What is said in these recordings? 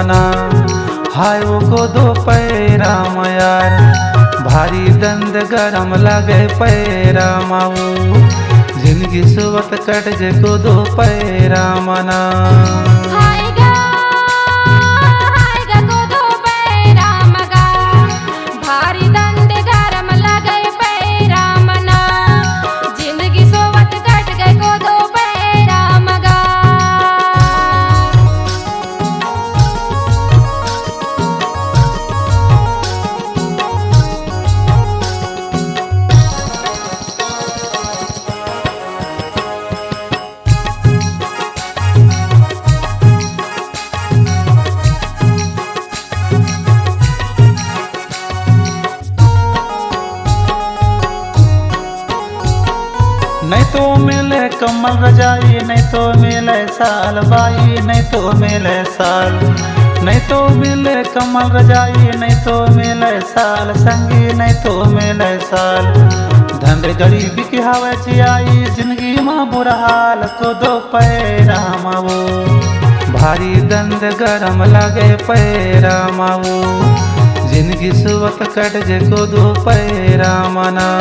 मना। हाय वो को दो पैरा यार, भारी दंद गरम लगे पैरा माऊ। जिंदगी सुबत कट जे को दो पैरा मना। नहीं तो मिले कमल रजाई, नहीं तो मिले साल बाई, नहीं तो मिले साल। नहीं तो मिले कमल रजाई, नहीं तो मिले साल संगी, नहीं तो मिले साल। धन गरीबी की हवा जियाई, जिंदगी माँ बुरा हाल को दो पैरा मावो। भारी दंद गरम लगे पैरा मावो। जिंदगी सुबत कट जे को दो पैरा मना।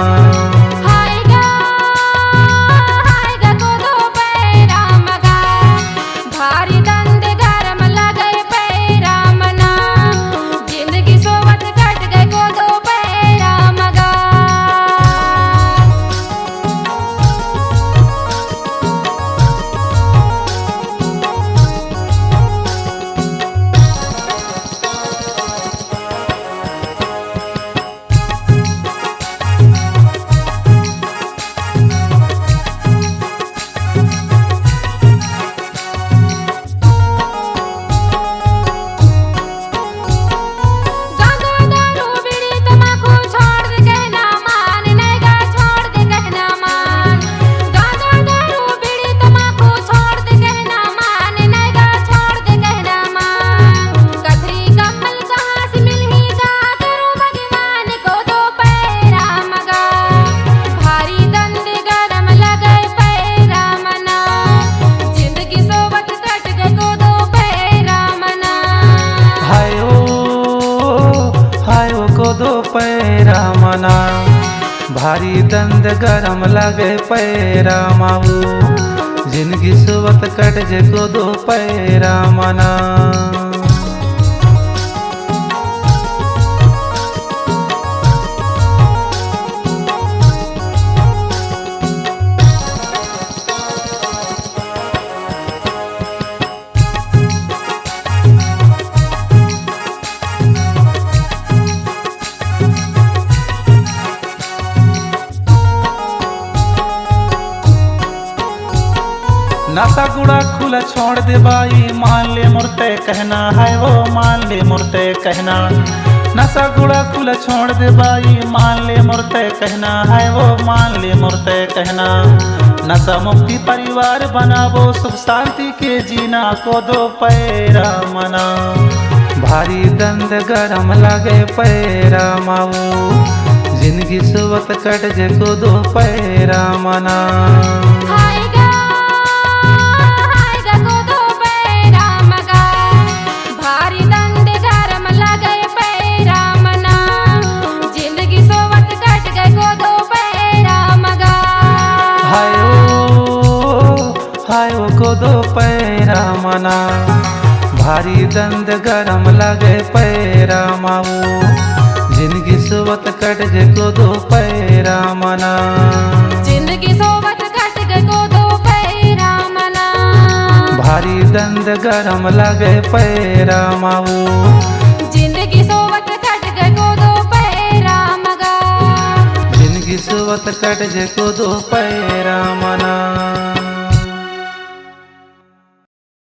दो पैरा मना। भारी दंद गरम लगे पैरा माऊ। जिंदगी सुबत कट जे को दो पैरा मना। नशा गुड़ा खुला छोड़ दे बाई, मान ले मुर्ते कहना है वो, मान ले मुर्ते कहना। नशा गुड़ा खुला छोड़ दे बाई, मान ले मुर्ते कहना है वो, मान ले मुर्ते कहना। नशा मुक्ति परिवार बनावो, सुख शांति के जीना को दो पैरा मना। भारी दंद गरम लगे पैरा माऊ। जिंदगी सुबत कट जे को दो पैरा मना। हाय वो को दो पैरा मना। भारी दंद गरम लगे पैरा माऊ। जिंदगी सुबत कट जे को दो पैरा मना। जिंदगी सोबत कट जे को दो पैरा मना। भारी दंद गरम लगे पैरा माऊ। जिंदगी सोबत कट जे को दो पैरा मगा। जिंदगी सुबत कट जे को दो पैरा मना।